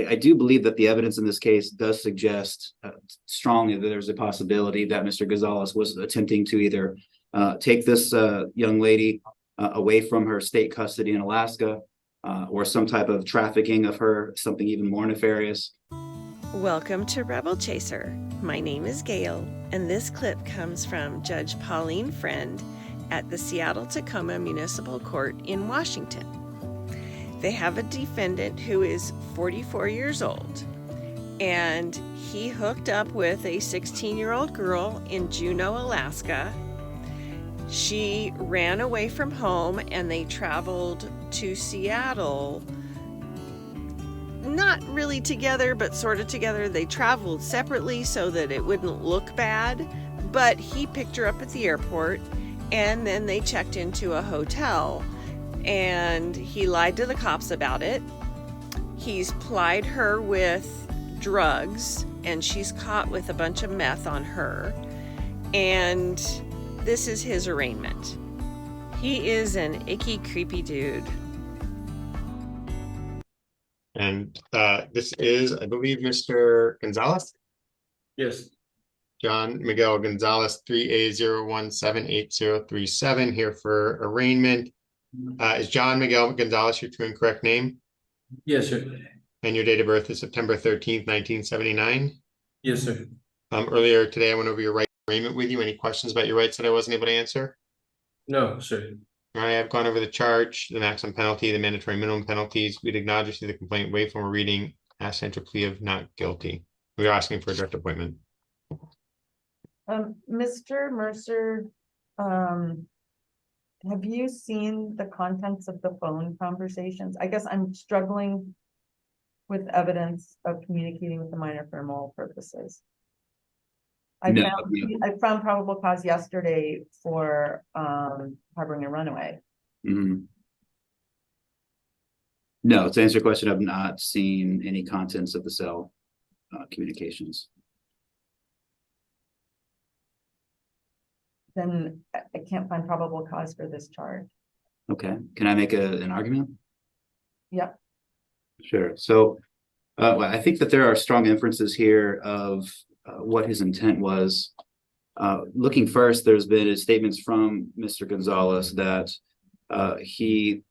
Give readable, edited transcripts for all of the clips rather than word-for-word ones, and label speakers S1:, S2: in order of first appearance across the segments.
S1: I do believe that the evidence in this case does suggest strongly that there's a possibility that Mr. Gonzalez was attempting to either take this young lady away from her state custody in Alaska, or some type of trafficking of her, something even more nefarious.
S2: Welcome to Rebel Chaser. My name is Gail, and this clip comes from Judge Pauline Freund at the Seattle-Tacoma Municipal Court in Washington. They have a defendant who is 44 years old, and he hooked up with a 16-year-old girl in Juneau, Alaska. She ran away from home, and they traveled to Seattle. Not really together, but sort of together. They traveled separately so that it wouldn't look bad, but he picked her up at the airport, and then they checked into a hotel, and he lied to the cops about it. He's plied her with drugs, and she's caught with a bunch of meth on her, and this is his arraignment. He is an icky, creepy dude.
S3: And this is, I believe, Mr. Gonzalez?
S4: Yes.
S3: John Miguel Gonzalez, 3A0178037, here for arraignment. Is John Miguel Gonzalez your true and correct name?
S4: Yes, sir.
S3: And your date of birth is September 13th, 1979?
S4: Yes, sir.
S3: Earlier today, I went over your right arraignment with you. Any questions about your rights that I wasn't able to answer?
S4: No, sir.
S3: All right, I've gone over the charge, the maximum penalty, the mandatory minimum penalties. We'd acknowledge receive the complaint, waive from a reading, ask to enter plea of not guilty. We're asking for a direct appointment.
S5: Mr. Mercer, have you seen the contents of the phone conversations? I guess I'm struggling with evidence of communicating with the minor for immoral purposes. I found probable cause yesterday for harboring a runaway.
S1: Mm-hmm. No, to answer your question, I've not seen any contents of the cell communications.
S5: Then I can't find probable cause for this charge.
S1: Okay, can I make an argument?
S5: Yep.
S1: Sure. So well, I think that there are strong inferences here of what his intent was. Looking first, there's been statements from Mr. Gonzalez that he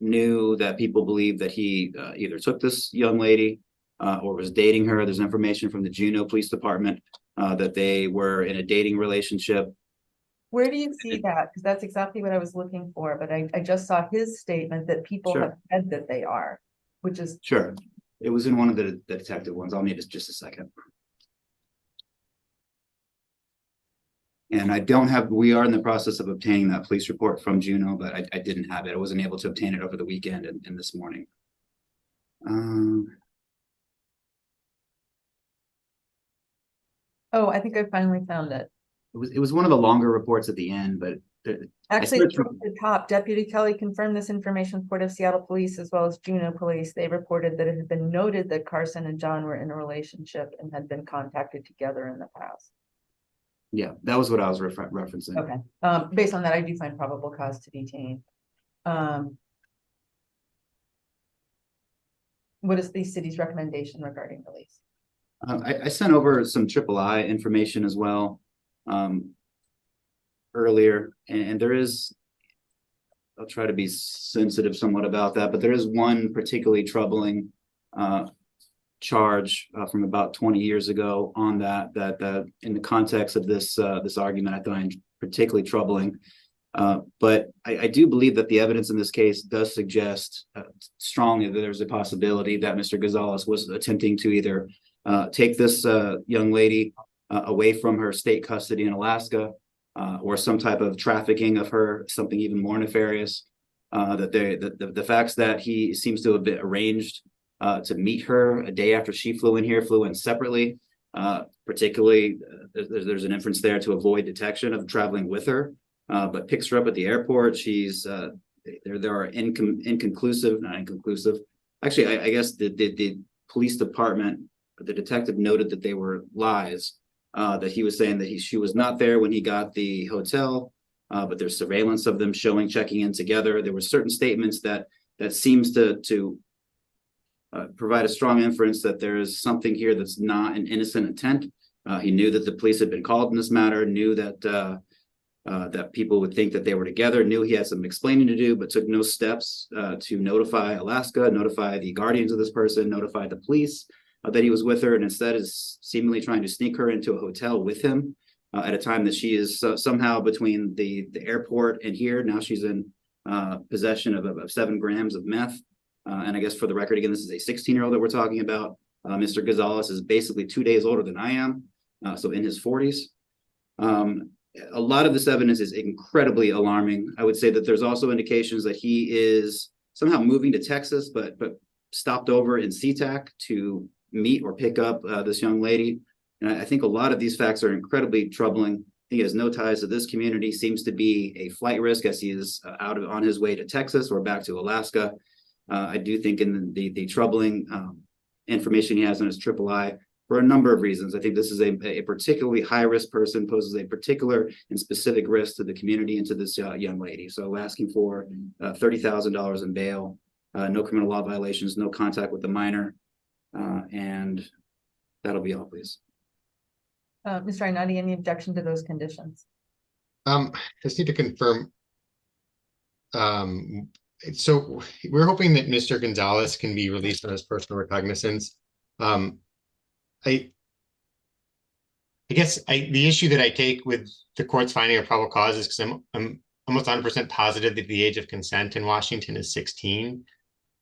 S1: knew that people believed that he either took this young lady or was dating her. There's information from the Juneau Police Department that they were in a dating relationship.
S5: Where do you see that? Because that's exactly what I was looking for, but I just saw his statement that people have said that they are, which is...
S1: Sure. It was in one of the detective ones. I'll need just a second. And I don't have, we are in the process of obtaining that police report from Juneau, but I didn't have it. I wasn't able to obtain it over the weekend and this morning.
S5: Oh, I think I finally found it.
S1: It was one of the longer reports at the end, but
S5: actually at the top, Deputy Kelly confirmed this information with Port of Seattle Police as well as Juneau Police. They reported that it had been noted that Carson and John were in a relationship and had been contacted together in the past.
S1: Yeah, that was what I was referencing.
S5: Okay. Based on that, I do find probable cause to detain. What is the city's recommendation regarding release?
S1: I sent over some III information as well earlier, and there is, I'll try to be sensitive somewhat about that, but there is one particularly troubling charge from about 20 years ago on that in the context of this this argument I find particularly troubling. But I do believe that the evidence in this case does suggest strongly that there's a possibility that Mr. Gonzalez was attempting to either take this young lady away from her state custody in Alaska, or some type of trafficking of her, something even more nefarious. The facts that he seems to have been arranged to meet her a day after she flew in separately. Particularly, there's an inference there to avoid detection of traveling with her, but picks her up at the airport. She's there are inconclusive. Actually, I guess the police department, the detective noted that they were lies. That he was saying that she was not there when he got the hotel, but there's surveillance of them checking in together. There were certain statements that seems to provide a strong inference that there is something here that's not an innocent intent. He knew that the police had been called in this matter, knew that that people would think that they were together, knew he had some explaining to do, but took no steps to notify Alaska, notify the guardians of this person, notify the police that he was with her, and instead is seemingly trying to sneak her into a hotel with him at a time that she is somehow between the airport and here. Now she's in possession of 7 grams of meth. And I guess for the record, again, this is a 16-year-old that we're talking about. Mr. Gonzalez is basically 2 days older than I am, so in his 40s. A lot of this evidence is incredibly alarming. I would say that there's also indications that he is somehow moving to Texas, but stopped over in SeaTac to meet or pick up this young lady. And I think a lot of these facts are incredibly troubling. He has no ties to this community, seems to be a flight risk as he is on his way to Texas or back to Alaska. I do think in the troubling information he has on his III for a number of reasons. I think this is a particularly high-risk person, poses a particular and specific risk to the community and to this young lady. So asking for $30,000 in bail, no criminal law violations, no contact with the minor, and that'll be all, please.
S5: Mr. Inati, any objection to those conditions?
S3: I just need to confirm. So we're hoping that Mr. Gonzalez can be released on his personal recognizance. I guess the issue that I take with the court's finding of probable cause is because I'm almost 100% positive that the age of consent in Washington is 16.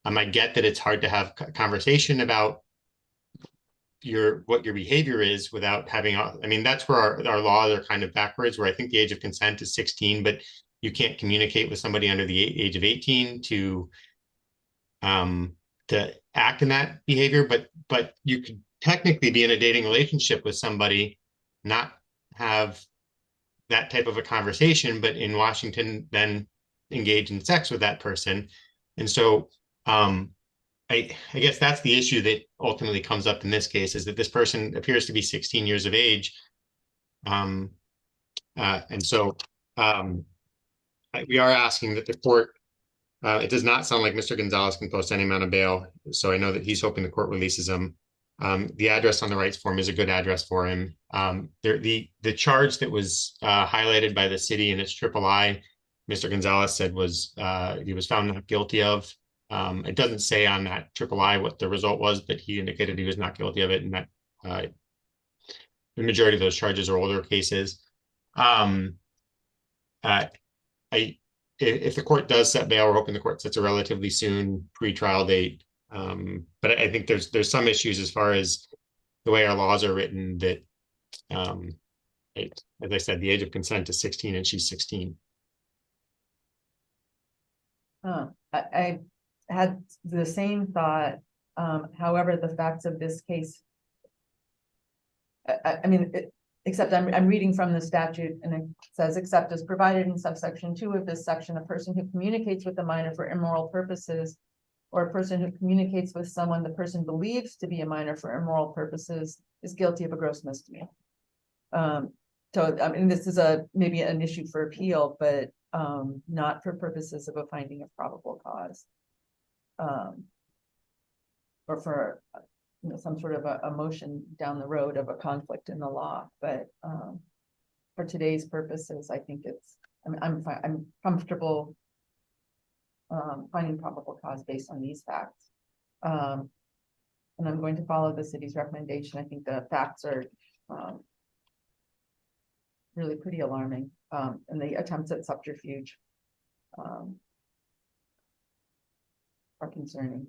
S3: I get that it's hard to have conversation about what your behavior is without having, I mean, that's where our laws are kind of backwards, where I think the age of consent is 16, but you can't communicate with somebody under the age of 18 to act in that behavior, but you could technically be in a dating relationship with somebody, not have that type of a conversation, but in Washington then engage in sex with that person. And so I guess that's the issue that ultimately comes up in this case, is that this person appears to be 16 years of age. And so we are asking that the court, it does not sound like Mr. Gonzalez can post any amount of bail. So I know that he's hoping the court releases him. The address on the rights form is a good address for him. The charge that was highlighted by the city in its III, Mr. Gonzalez said he was found not guilty of. It doesn't say on that III what the result was, but he indicated he was not guilty of it, and that the majority of those charges are older cases. If the court does set bail, we're hoping the court sets a relatively soon pre-trial date. But I think there's some issues as far as the way our laws are written that, as I said, the age of consent is 16 and she's 16.
S5: I had the same thought. However, the facts of this case, I mean, except I'm reading from the statute, and it says, except as provided in subsection 2 of this section, a person who communicates with a minor for immoral purposes, or a person who communicates with someone the person believes to be a minor for immoral purposes, is guilty of a gross misdemeanor. So I mean, this is maybe an issue for appeal, but not for purposes of a finding of probable cause, or for some sort of a motion down the road of a conflict in the law. But for today's purposes, I think I'm comfortable finding probable cause based on these facts. And I'm going to follow the city's recommendation. I think the facts are really pretty alarming, and the attempts at subterfuge are concerning.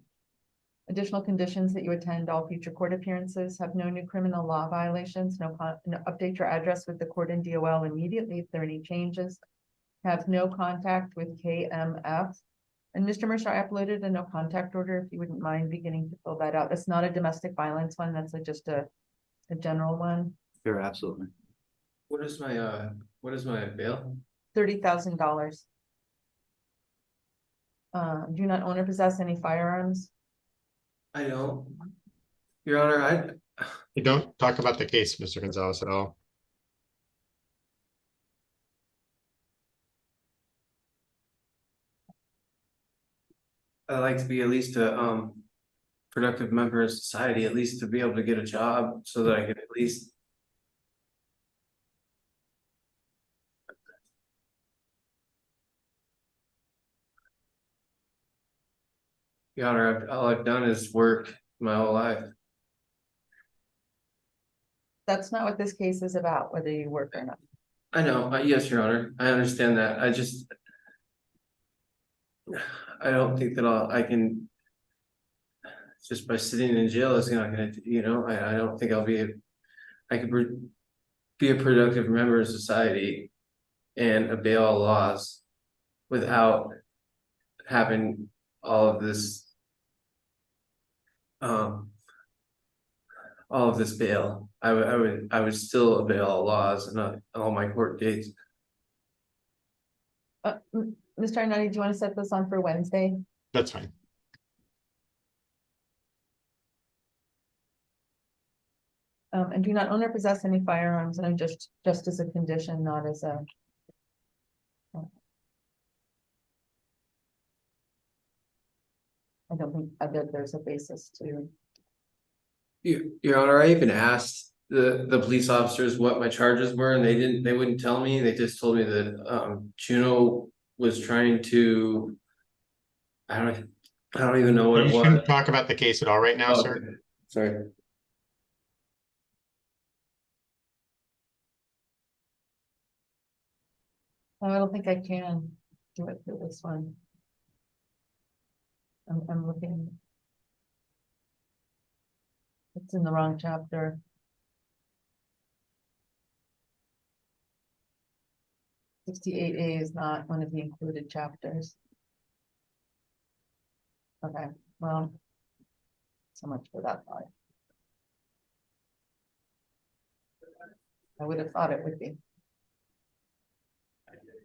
S5: Additional conditions that you attend all future court appearances, have no new criminal law violations, no update your address with the court and DOL immediately if there are any changes, have no contact with KMF. And Mr. Mercer, I uploaded a no contact order, if you wouldn't mind beginning to fill that out. It's not a domestic violence one, that's just a general one.
S1: Sure, absolutely.
S4: What is my bail?
S5: $30,000. Do not own or possess any firearms.
S4: I don't. Your Honor,
S3: You don't talk about the case, Mr. Gonzalez, at all.
S4: I like to be at least a productive member of society, at least to be able to get a job so that I could at least. Your Honor, all I've done is work my whole life.
S5: That's not what this case is about, whether you work or not.
S4: I know, yes, Your Honor, I understand that. I don't think that I can. Just by sitting in jail is not gonna, I don't think I could be a productive member of society and obey all laws without having all of this. All of this bail. I would still obey all laws and all my court dates.
S5: Mr. Arnott, do you want to set this on for Wednesday?
S3: That's fine.
S5: And do not own or possess any firearms, and just as a condition, not as a. I don't think that there's a basis to.
S4: Your Honor, I even asked the police officers what my charges were, and they wouldn't tell me. They just told me that Juno was trying to. I don't even know what
S3: You
S4: it was.
S3: shouldn't talk about the case at all right now, sir.
S4: Okay. Sorry.
S5: I don't think I can do it for this one. I'm looking. It's in the wrong chapter. 68A is not one of the included chapters. Okay, well, so much for that part. I would have thought it would be.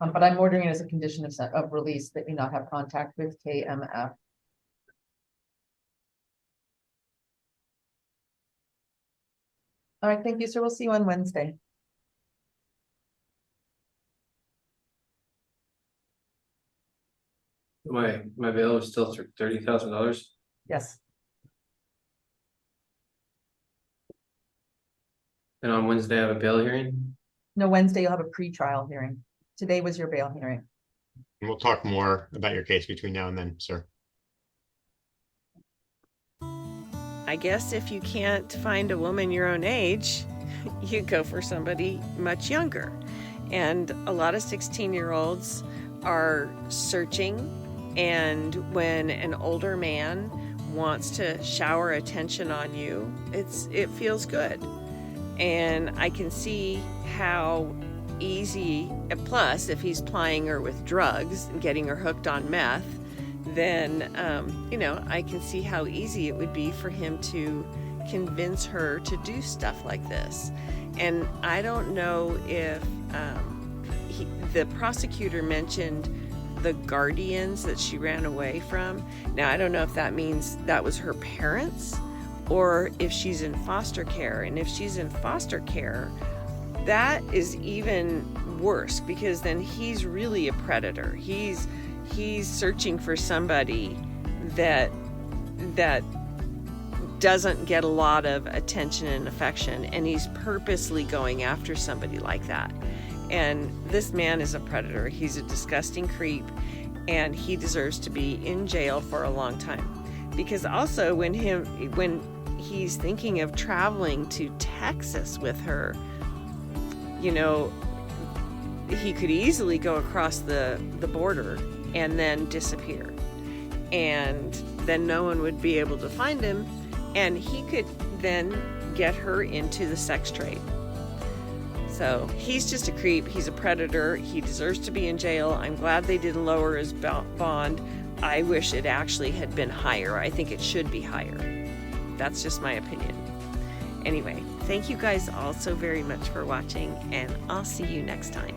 S5: But I'm ordering it as a condition of release that you not have contact with KMF. All right, thank you, sir. We'll see you on Wednesday.
S4: My bail is still $30,000.
S5: Yes,
S4: And on Wednesday, I have a bail hearing.
S5: no, Wednesday you'll have a pre-trial hearing. Today was your bail hearing.
S3: And we'll talk more about your case between now and then, sir.
S2: I guess if you can't find a woman your own age, you go for somebody much younger. And a lot of 16-year-olds are searching, and when an older man wants to shower attention on you, it feels good. And I can see how easy, plus if he's plying her with drugs and getting her hooked on meth, then I can see how easy it would be for him to convince her to do stuff like this. And I don't know if the prosecutor mentioned the guardians that she ran away from. Now, I don't know if that means that was her parents or if she's in foster care. And if she's in foster care, that is even worse, because then he's really a predator. He's searching for somebody that doesn't get a lot of attention and affection, and he's purposely going after somebody like that. And this man is a predator. He's a disgusting creep, and he deserves to be in jail for a long time. Because also when he's thinking of traveling to Texas with her, he could easily go across the border and then disappear. And then no one would be able to find him, and he could then get her into the sex trade. So he's just a creep. He's a predator. He deserves to be in jail. I'm glad they didn't lower his bond. I wish it actually had been higher. I think it should be higher. That's just my opinion. Anyway, thank you guys all so very much for watching, and I'll see you next time.